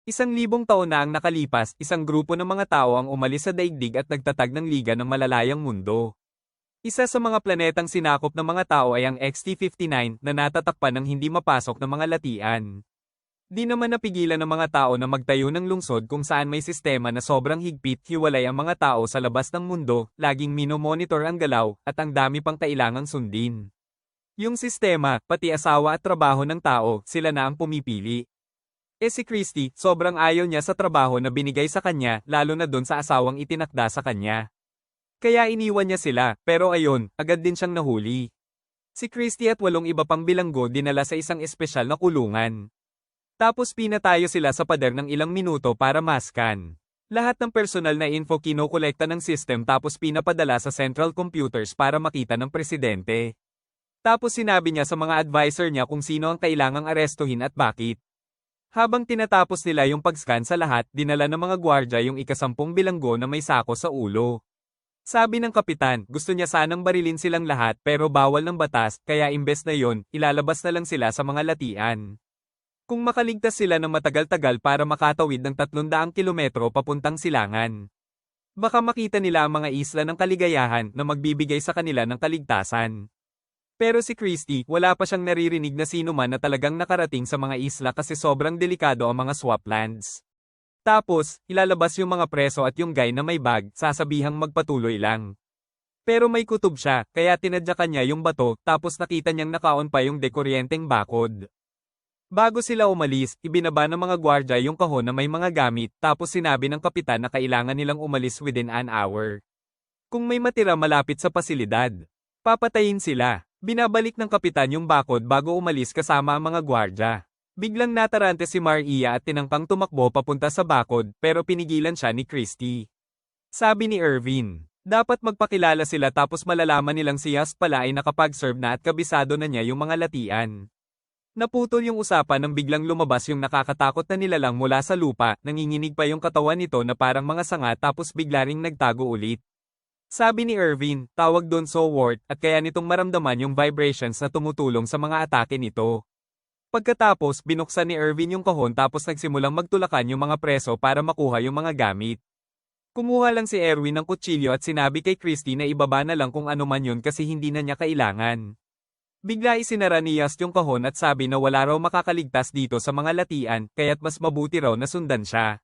1,000 taon na ang nakalipas, isang grupo ng mga tao ang umalis sa daigdig at nagtatag ng liga ng malalayang mundo. Isa sa mga planetang sinakop ng mga tao ay ang XT-59 na natatakpan ng hindi mapasok ng mga latian. Di naman napigilan ng mga tao na magtayo ng lungsod kung saan may sistema na sobrang higpit, hiwalay ang mga tao sa labas ng mundo, laging minomonitor ang galaw, at ang dami pang kailangang sundin. Yung sistema, pati asawa at trabaho ng tao, sila na ang pumipili. Si Christy, sobrang ayaw niya sa trabaho na binigay sa kanya, lalo na dun sa asawang itinakda sa kanya. Kaya iniwan niya sila, pero ayon, agad din siyang nahuli. Si Christy at 8 iba pang bilanggo dinala sa isang espesyal na kulungan. Tapos pinatayo sila sa pader ng ilang minuto para maskan. Lahat ng personal na info kinokolekta ng system tapos pinapadala sa central computers para makita ng presidente. Tapos sinabi niya sa mga advisor niya kung sino ang kailangang arestuhin at bakit. Habang tinatapos nila yung pag-scan sa lahat, dinala ng mga gwardya yung ika-10 bilanggo na may sako sa ulo. Sabi ng kapitan, gusto niya sanang barilin silang lahat pero bawal ng batas, kaya imbes na yon, ilalabas na lang sila sa mga latian. Kung makaligtas sila ng matagal-tagal para makatawid ng 300 kilometro papuntang silangan. Baka makita nila ang mga isla ng kaligayahan na magbibigay sa kanila ng kaligtasan. Pero si Christy, wala pa siyang naririnig na sino man na talagang nakarating sa mga isla kasi sobrang delikado ang mga swamplands. Tapos, ilalabas yung mga preso at yung guy na may bag, sasabihang magpatuloy lang. Pero may kutob siya, kaya tinadyakan niya yung bato, tapos nakita niyang nakaon pa yung dekuryenteng bakod. Bago sila umalis, ibinaba ng mga gwardya yung kahon na may mga gamit, tapos sinabi ng kapitan na kailangan nilang umalis within an hour. Kung may matira malapit sa pasilidad, papatayin sila. Binabalik ng kapitan yung bakod bago umalis kasama ang mga gwardya. Biglang natarante si Maria at tinangkang tumakbo papunta sa bakod, pero pinigilan siya ni Christy. Sabi ni Irvin, dapat magpakilala sila tapos malalaman nilang si Yas pala ay nakapag-serve na at kabisado na niya yung mga latian. Naputol yung usapan nang biglang lumabas yung nakakatakot na nilalang mula sa lupa, nanginginig pa yung katawan nito na parang mga sanga tapos bigla ring nagtago ulit. Sabi ni Irvin, tawag doon Sword, at kaya nitong maramdaman yung vibrations na tumutulong sa mga atake nito. Pagkatapos, binuksan ni Irvin yung kahon tapos nagsimulang magtulakan yung mga preso para makuha yung mga gamit. Kumuha lang si Erwin ng kutsilyo at sinabi kay Christy na ibaba na lang kung ano man yun kasi hindi na niya kailangan. Bigla isinara ni Yas yung kahon at sabi na wala raw makakaligtas dito sa mga latian, kaya't mas mabuti raw na sundan siya.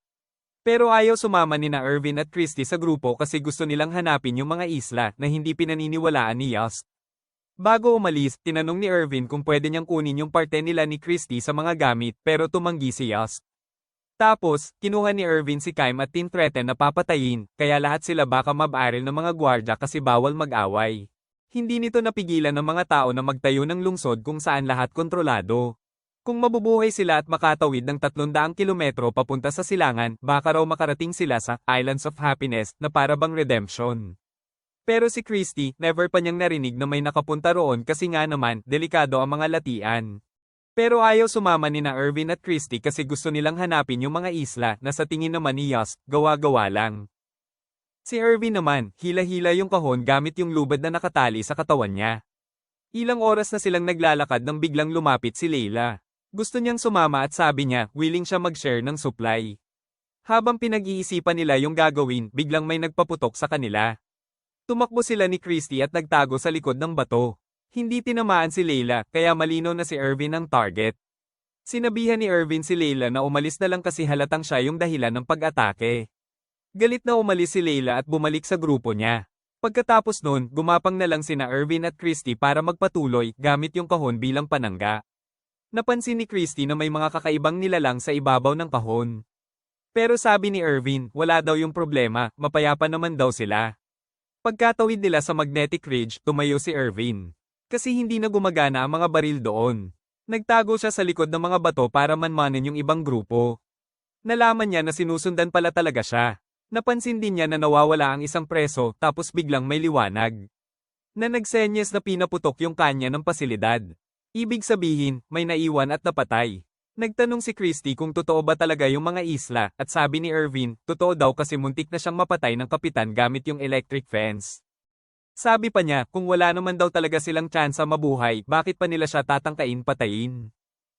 Pero ayaw sumama ni na Irvin at Christy sa grupo kasi gusto nilang hanapin yung mga isla na hindi pinaniniwalaan ni Yas. Bago umalis, tinanong ni Irvin kung pwede niyang kunin yung parte nila ni Christy sa mga gamit pero tumanggi si Yas. Tapos, kinuha ni Irvin si Kym at tinthreaten na papatayin, kaya lahat sila baka mabaril ng mga gwardya kasi bawal mag-away. Hindi nito napigilan ng mga tao na magtayo ng lungsod kung saan lahat kontrolado. Kung mabubuhay sila at makatawid ng 300 kilometro papunta sa silangan, baka raw makarating sila sa Islands of Happiness na para bang redemption. Pero si Christy, never pa niyang narinig na may nakapunta roon kasi nga naman, delikado ang mga latian. Pero ayaw sumama ni na Irvin at Christy kasi gusto nilang hanapin yung mga isla na sa tingin naman ni Yas, gawa-gawa lang. Si Irvin naman, hila-hila yung kahon gamit yung lubad na nakatali sa katawan niya. Ilang oras na silang naglalakad nang biglang lumapit si Leila. Gusto niyang sumama at sabi niya, willing siya mag-share ng supply. Habang pinag-iisipan nila yung gagawin, biglang may nagpaputok sa kanila. Tumakbo sila ni Christy at nagtago sa likod ng bato. Hindi tinamaan si Leila, kaya malinaw na si Irvin ang target. Sinabihan ni Irvin si Leila na umalis na lang kasi halatang siya yung dahilan ng pag-atake. Galit na umalis si Leila at bumalik sa grupo niya. Pagkatapos nun, gumapang na lang sina Irvin at Christy para magpatuloy gamit yung kahon bilang panangga. Napansin ni Christy na may mga kakaibang nilalang sa ibabaw ng kahon. Pero sabi ni Irvin, wala daw yung problema, mapayapa naman daw sila. Pagkatawid nila sa Magnetic Ridge, tumayo si Irvin. Kasi hindi na gumagana ang mga baril doon. Nagtago siya sa likod ng mga bato para manmanin yung ibang grupo. Nalaman niya na sinusundan pala talaga siya. Napansin din niya na nawawala ang isang preso tapos biglang may liwanag. Na nagsenyes na pinaputok yung kanya ng pasilidad. Ibig sabihin, may naiwan at napatay. Nagtanong si Christy kung totoo ba talaga yung mga isla at sabi ni Irvin, totoo daw kasi muntik na siyang mapatay ng kapitan gamit yung electric fence. Sabi pa niya, kung wala naman daw talaga silang tsansa mabuhay, bakit pa nila siya tatangkain patayin?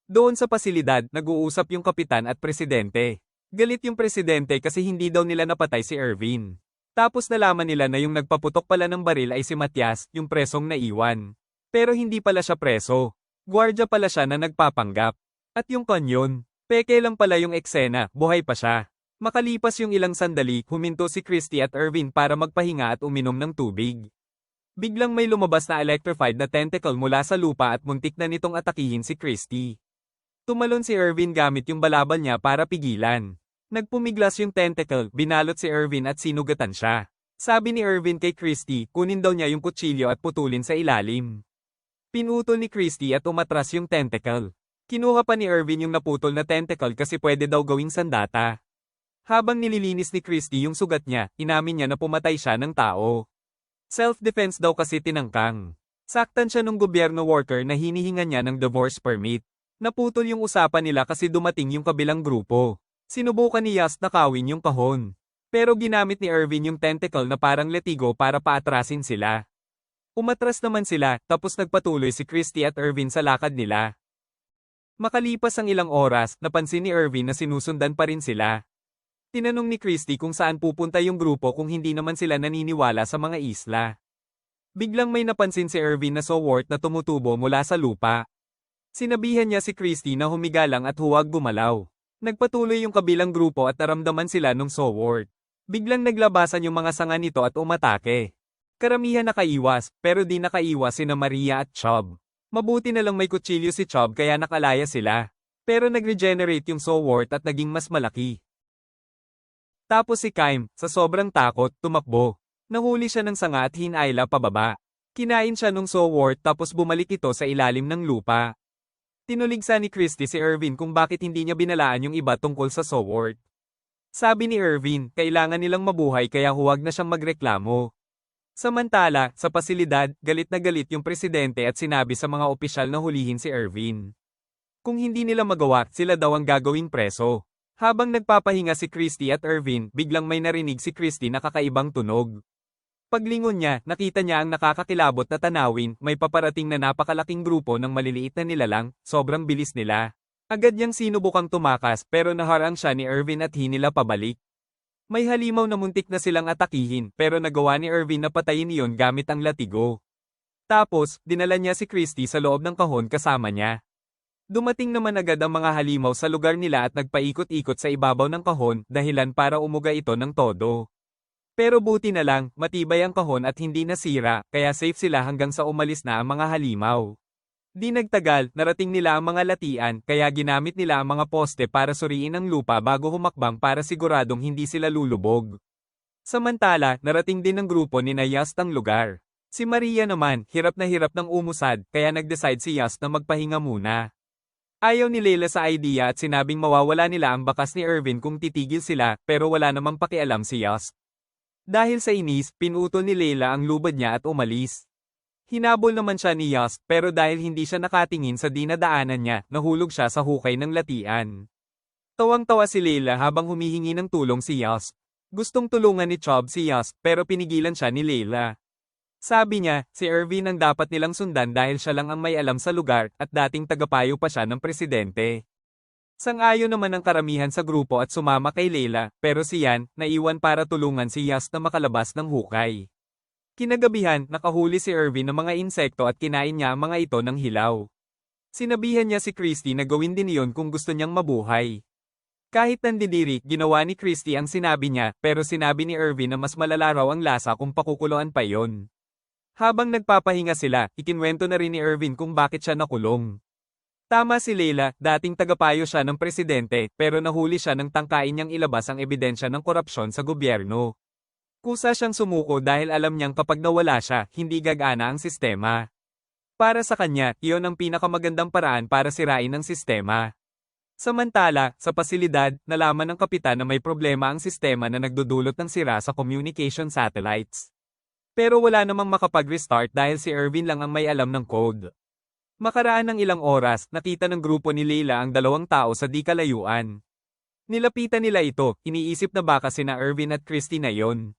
Doon sa pasilidad, nag-uusap yung kapitan at presidente. Galit yung presidente kasi hindi daw nila napatay si Ervin. Tapos nalaman nila na yung nagpaputok pala ng baril ay si Matias, yung presong naiwan. Pero hindi pala siya preso. Gwardiya pala siya na nagpapanggap. At yung kanyon, peke lang pala yung eksena, buhay pa siya. Makalipas yung ilang sandali, huminto si Christy at Ervin para magpahinga at uminom ng tubig. Biglang may lumabas na electrified na tentacle mula sa lupa at muntik na nitong atakihin si Christy. Tumalon si Ervin gamit yung balabal niya para pigilan. Nagpumiglas yung tentacle, binalot si Ervin at sinugatan siya. Sabi ni Ervin kay Christy, kunin daw niya yung kutsilyo at putulin sa ilalim. Pinutol ni Christy at umatras yung tentacle. Kinuha pa ni Ervin yung naputol na tentacle kasi pwede daw gawing sandata. Habang nililinis ni Christy yung sugat niya, inamin niya na pumatay siya ng tao. Self-defense daw kasi tinangkang. Saktan siya ng gobyerno worker na hinihingan niya ng divorce permit. Naputol yung usapan nila kasi dumating yung kabilang grupo. Sinubukan ni Yas na kawin yung kahon. Pero ginamit ni Ervin yung tentacle na parang letigo para paatrasin sila. Umatras naman sila, tapos nagpatuloy si Christy at Ervin sa lakad nila. Makalipas ang ilang oras, napansin ni Ervin na sinusundan pa rin sila. Tinanong ni Christy kung saan pupunta yung grupo kung hindi naman sila naniniwala sa mga isla. Biglang may napansin si Ervin na sowort na tumutubo mula sa lupa. Sinabihan niya si Christy na humiga lang at huwag gumalaw. Nagpatuloy yung kabilang grupo at naramdaman sila nung sowort. Biglang naglabasan yung mga sanga nito at umatake. Karamihan nakaiwas, pero di nakaiwas sina Maria at Chubb. Mabuti na lang may kutsilyo si Chubb kaya nakalaya sila. Pero nag-regenerate yung sowort at naging mas malaki. Tapos si Kaim, sa sobrang takot, tumakbo. Nahuli siya ng sanga at hinayla pababa. Kinain siya nung sowort tapos bumalik ito sa ilalim ng lupa. Tinuligsa ni Christy si Ervin kung bakit hindi niya binalaan yung iba tungkol sa sowort. Sabi ni Ervin, kailangan nilang mabuhay kaya huwag na siyang magreklamo. Samantala, sa pasilidad, galit na galit yung presidente at sinabi sa mga opisyal na hulihin si Ervin. Kung hindi nila magawa, sila daw ang gagawing preso. Habang nagpapahinga si Christy at Ervin, biglang may narinig si Christy na kakaibang tunog. Paglingon niya, nakita niya ang nakakakilabot na tanawin, may paparating na napakalaking grupo ng maliliit na nilalang, sobrang bilis nila. Agad niyang sinubukang tumakas pero naharang siya ni Ervin at hinila pabalik. May halimaw na muntik na silang atakihin pero nagawa ni Ervin na patayin iyon gamit ang latigo. Tapos, dinala niya si Christy sa loob ng kahon kasama niya. Dumating naman agad ang mga halimaw sa lugar nila at nagpaikot-ikot sa ibabaw ng kahon dahilan para umuga ito ng todo. Pero buti na lang, matibay ang kahon at hindi nasira, kaya safe sila hanggang sa umalis na ang mga halimaw. Di nagtagal, narating nila ang mga latian, kaya ginamit nila ang mga poste para suriin ang lupa bago humakbang para siguradong hindi sila lulubog. Samantala, narating din ng grupo ni Yas ang lugar. Si Maria naman, hirap ng umusad, kaya nag-decide si Yas na magpahinga muna. Ayaw ni Leila sa idea at sinabing mawawala nila ang bakas ni Ervin kung titigil sila, pero wala namang pakialam si Yas. Dahil sa inis, pinutol ni Leila ang lubad niya at umalis. Hinabol naman siya ni Yas, pero dahil hindi siya nakatingin sa dinadaanan niya, nahulog siya sa hukay ng latian. Tawang-tawa si Leila habang humihingi ng tulong si Yas. Gustong tulungan ni Chubb si Yas, pero pinigilan siya ni Leila. Sabi niya, si Ervin ang dapat nilang sundan dahil siya lang ang may alam sa lugar at dating tagapayo pa siya ng presidente. Sang-ayon naman ang karamihan sa grupo at sumama kay Leila, pero si Yan, naiwan para tulungan si Yas na makalabas ng hukay. Kinagabihan, nakahuli si Ervin ng mga insekto at kinain niya ang mga ito ng hilaw. Sinabihan niya si Christy na gawin din iyon kung gusto niyang mabuhay. Kahit nandidiri, ginawa ni Christy ang sinabi niya, pero sinabi ni Ervin na mas malala raw ang lasa kung pakukuluan pa iyon. Habang nagpapahinga sila, ikinwento na rin ni Ervin kung bakit siya nakulong. Tama si Leila, dating tagapayo siya ng presidente, pero nahuli siya nang tangkain niyang ilabas ang ebidensya ng korupsyon sa gobyerno. Kusa siyang sumuko dahil alam niyang kapag nawala siya, hindi gagana ang sistema. Para sa kanya, iyon ang pinakamagandang paraan para sirain ang sistema. Samantala, sa pasilidad, nalaman ng kapitan na may problema ang sistema na nagdudulot ng sira sa communication satellites. Pero wala namang makapag-restart dahil si Ervin lang ang may alam ng code. Makaraan ng ilang oras, nakita ng grupo ni Leila ang dalawang tao sa di kalayuan. Nilapitan nila ito, iniisip na baka sina Ervin at Christy na yon.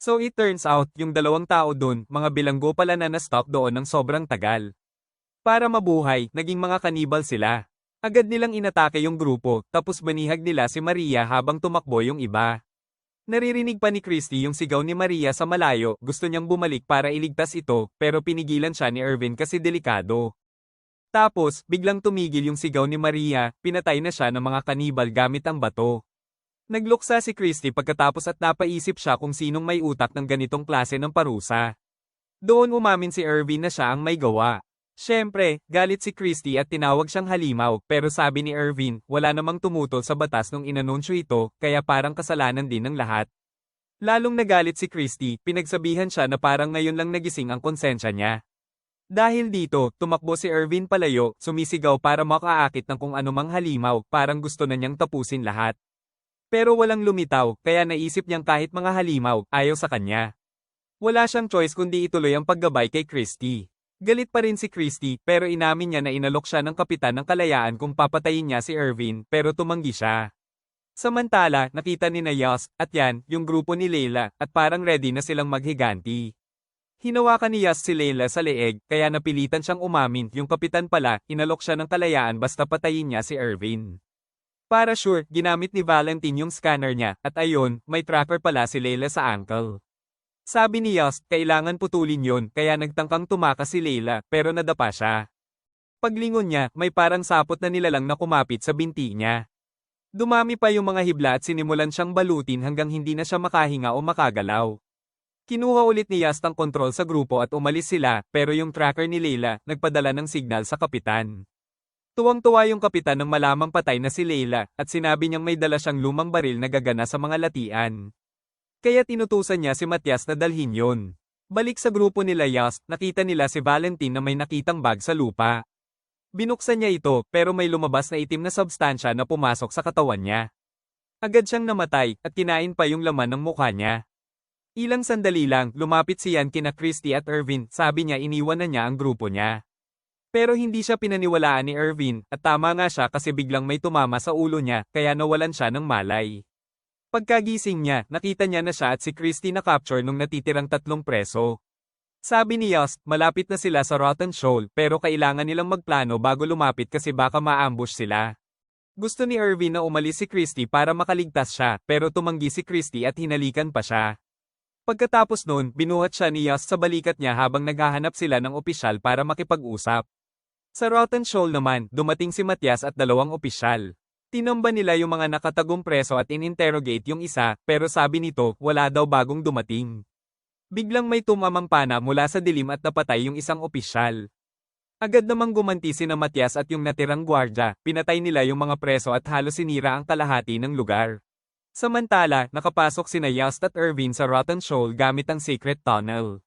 So it turns out, yung dalawang tao dun, mga bilanggo pala na na-stop doon ng sobrang tagal. Para mabuhay, naging mga kanibal sila. Agad nilang inatake yung grupo, tapos banihag nila si Maria habang tumakbo yung iba. Naririnig pa ni Christy yung sigaw ni Maria sa malayo, gusto niyang bumalik para iligtas ito, pero pinigilan siya ni Irvin kasi delikado. Tapos, biglang tumigil yung sigaw ni Maria, pinatay na siya ng mga kanibal gamit ang bato. Nagluksa si Christy pagkatapos at napaisip siya kung sinong may utak ng ganitong klase ng parusa. Doon umamin si Irvin na siya ang may gawa. Siyempre, galit si Christy at tinawag siyang halimaw, pero sabi ni Irvin, wala namang tumutol sa batas nung inanunsyo ito, kaya parang kasalanan din ng lahat. Lalong nagalit si Christy, pinagsabihan siya na parang ngayon lang nagising ang konsensya niya. Dahil dito, tumakbo si Irvin palayo, sumisigaw para makaakit ng kung anumang halimaw, parang gusto na niyang tapusin lahat. Pero walang lumitaw, kaya naisip niyang kahit mga halimaw, ayaw sa kanya. Wala siyang choice kundi ituloy ang paggabay kay Christy. Galit pa rin si Christy, pero inamin niya na inalok siya ng kapitan ng kalayaan kung papatayin niya si Irvin, pero tumanggi siya. Samantala, nakita ni Yas, at yan, yung grupo ni Layla, at parang ready na silang maghiganti. Hinawakan ni Yas si Layla sa leeg, kaya napilitan siyang umamin, yung kapitan pala, inalok siya ng kalayaan basta patayin niya si Irvin. Para sure, ginamit ni Valentine yung scanner niya, at ayon, may tracker pala si Layla sa ankle. Sabi ni Yas, kailangan putulin yon, kaya nagtangkang tumakas si Layla, pero nadapa siya. Paglingon niya, may parang sapot na nilalang na kumapit sa binti niya. Dumami pa yung mga hibla at sinimulan siyang balutin hanggang hindi na siya makahinga o makagalaw. Kinuha ulit ni Yas ang kontrol sa grupo at umalis sila, pero yung tracker ni Layla, nagpadala ng signal sa kapitan. Tuwang-tuwa yung kapitan nang malamang patay na si Layla, at sinabi niyang may dala siyang lumang baril na gagana sa mga latian. Kaya tinutusan niya si Matias na dalhin yon. Balik sa grupo nila Yas, nakita nila si Valentine na may nakitang bag sa lupa. Binuksan niya ito, pero may lumabas na itim na substansya na pumasok sa katawan niya. Agad siyang namatay, at kinain pa yung laman ng mukha niya. Ilang sandali lang, lumapit si Yan kina Christy at Irvin, sabi niya iniwan na niya ang grupo niya. Pero hindi siya pinaniwalaan ni Irvin, at tama nga siya kasi biglang may tumama sa ulo niya, kaya nawalan siya ng malay. Pagkagising niya, nakita niya na siya at si Christy na capture nung natitirang 3 preso. Sabi ni Yas, malapit na sila sa Rotten Shoal, pero kailangan nilang magplano bago lumapit kasi baka ma-ambush sila. Gusto ni Irvin na umalis si Christy para makaligtas siya, pero tumanggi si Christy at hinalikan pa siya. Pagkatapos nun, binuhat siya ni Yas sa balikat niya habang naghahanap sila ng opisyal para makipag-usap. Sa Rotten Shoal naman, dumating si Matias at 2 opisyal. Tinamba nila yung mga nakatagong preso at in-interrogate yung isa, pero sabi nito, wala daw bagong dumating. Biglang may tumamang pana mula sa dilim at napatay yung isang opisyal. Agad namang gumanti sina Matias at yung natirang gwardya, pinatay nila yung mga preso at halos sinira ang kalahati ng lugar. Samantala, nakapasok sina Yas at Irvin sa Rotten Shoal gamit ang secret tunnel.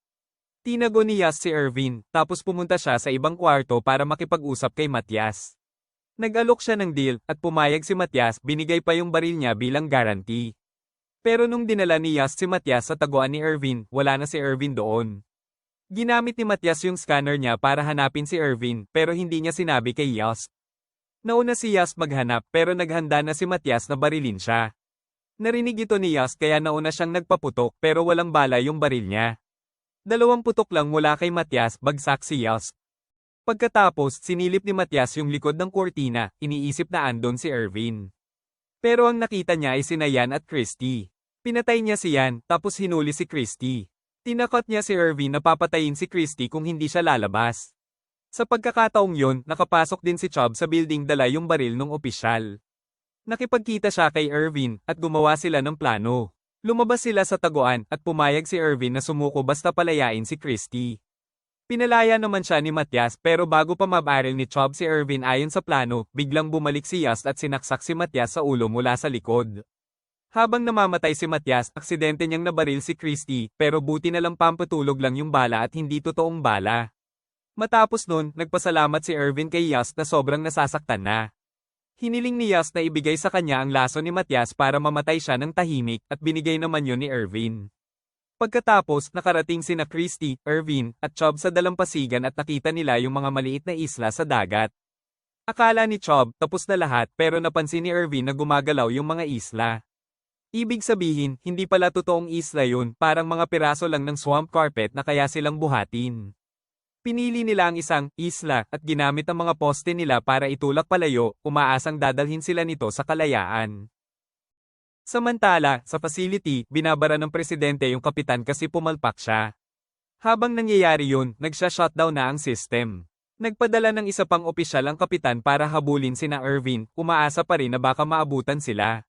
Tinago ni Yas si Irvin, tapos pumunta siya sa ibang kwarto para makipag-usap kay Matias. Nag-alok siya ng deal, at pumayag si Matias, binigay pa yung baril niya bilang guarantee. Pero nung dinala ni Yas si Matias sa taguan ni Irvin, wala na si Irvin doon. Ginamit ni Matias yung scanner niya para hanapin si Irvin, pero hindi niya sinabi kay Yas. Nauna si Yas maghanap, pero naghanda na si Matias na barilin siya. Narinig ito ni Yas kaya nauna siyang nagpaputok, pero walang bala yung baril niya. 2 putok lang mula kay Matias, bagsak si Yas. Pagkatapos, sinilip ni Matias yung likod ng kurtina, iniisip na andon si Irvin. Pero ang nakita niya ay sina Yan at Christy. Pinatay niya si Yan, tapos hinuli si Christy. Tinakot niya si Irvin na papatayin si Christy kung hindi siya lalabas. Sa pagkakataong yon, nakapasok din si Chubb sa building dala yung baril ng opisyal. Nakipagkita siya kay Irvin, at gumawa sila ng plano. Lumabas sila sa taguan, at pumayag si Irvin na sumuko basta palayain si Christy. Pinalaya naman siya ni Matias, pero bago pa mabaril ni Chubb si Irvin ayon sa plano, biglang bumalik si Yas at sinaksak si Matias sa ulo mula sa likod. Habang namamatay si Matias, aksidente niyang nabaril si Christy, pero buti na lang pampatulog lang yung bala at hindi totoong bala. Matapos nun, nagpasalamat si Irvin kay Yas na sobrang nasasaktan na. Hiniling ni Yas na ibigay sa kanya ang laso ni Matias para mamatay siya ng tahimik, at binigay naman yun ni Irvin. Pagkatapos, nakarating sina Christy, Irvin, at Chubb sa dalampasigan at nakita nila yung mga maliit na isla sa dagat. Akala ni Chubb, tapos na lahat, pero napansin ni Irvin na gumagalaw yung mga isla. Ibig sabihin, hindi pala totoong isla yun, parang mga piraso lang ng swamp carpet na kaya silang buhatin. Pinili nila ang isang isla at ginamit ang mga poste nila para itulak palayo, umaasang dadalhin sila nito sa kalayaan. Samantala, sa facility, binabara ng presidente yung kapitan kasi pumalpak siya. Habang nangyayari yun, nagsha-shutdown na ang system. Nagpadala ng isa pang opisyal ang kapitan para habulin sina Irvin, umaasa pa rin na baka maabutan sila.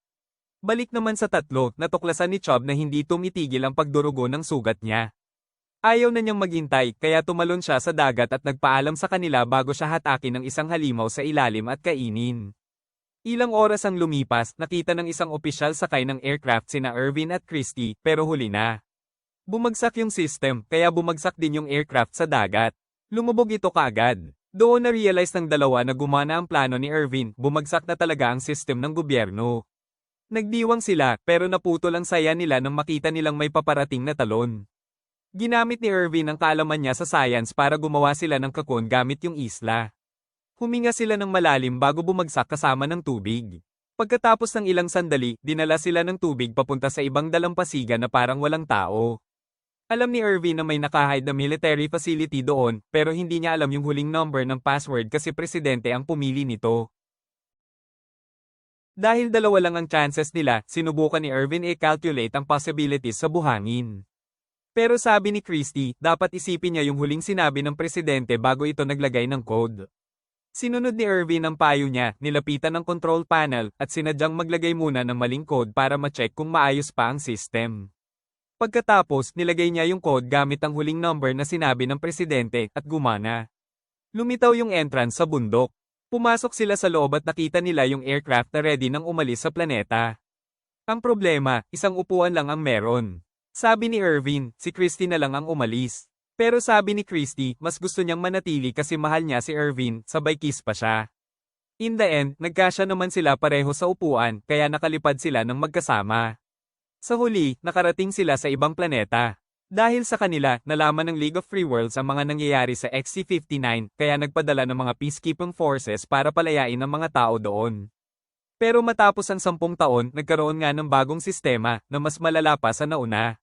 Balik naman sa tatlo, natuklasan ni Chubb na hindi tumitigil ang pagdurugo ng sugat niya. Ayaw na niyang maghintay, kaya tumalon siya sa dagat at nagpaalam sa kanila bago siya hatakin ng isang halimaw sa ilalim at kainin. Ilang oras ang lumipas, nakita ng isang opisyal sakay ng aircraft sina Irvin at Christie, pero huli na. Bumagsak yung system, kaya bumagsak din yung aircraft sa dagat. Lumubog ito kaagad. Doon na-realize ng dalawa na gumana ang plano ni Irvin, bumagsak na talaga ang system ng gobyerno. Nagdiwang sila, pero naputol ang saya nila nang makita nilang may paparating na talon. Ginamit ni Irvin ang kaalaman niya sa science para gumawa sila ng kakon gamit yung isla. Huminga sila ng malalim bago bumagsak kasama ng tubig. Pagkatapos ng ilang sandali, dinala sila ng tubig papunta sa ibang dalampasigan na parang walang tao. Alam ni Irvin na may nakahide na military facility doon, pero hindi niya alam yung huling number ng password kasi presidente ang pumili nito. Dahil dalawa lang ang chances nila, sinubukan ni Irvin i-calculate ang possibilities sa buhangin. Pero sabi ni Christie, dapat isipin niya yung huling sinabi ng presidente bago ito naglagay ng code. Sinunod ni Irvin ang payo niya, nilapitan ng control panel, at sinadyang maglagay muna ng maling code para ma-check kung maayos pa ang system. Pagkatapos, nilagay niya yung code gamit ang huling number na sinabi ng presidente, at gumana. Lumitaw yung entrance sa bundok. Pumasok sila sa loob at nakita nila yung aircraft na ready nang umalis sa planeta. Ang problema, isang upuan lang ang meron. Sabi ni Irvin, si Christie na lang ang umalis. Pero sabi ni Christie, mas gusto niyang manatili kasi mahal niya si Irvin, sabay kiss pa siya. In the end, nagkasya naman sila pareho sa upuan, kaya nakalipad sila ng magkasama. Sa huli, nakarating sila sa ibang planeta. Dahil sa kanila, nalaman ng League of Free Worlds ang mga nangyayari sa XC-59, kaya nagpadala ng mga peacekeeping forces para palayain ang mga tao doon. Pero matapos ang 10 taon, nagkaroon nga ng bagong sistema na mas malala pa sa nauna.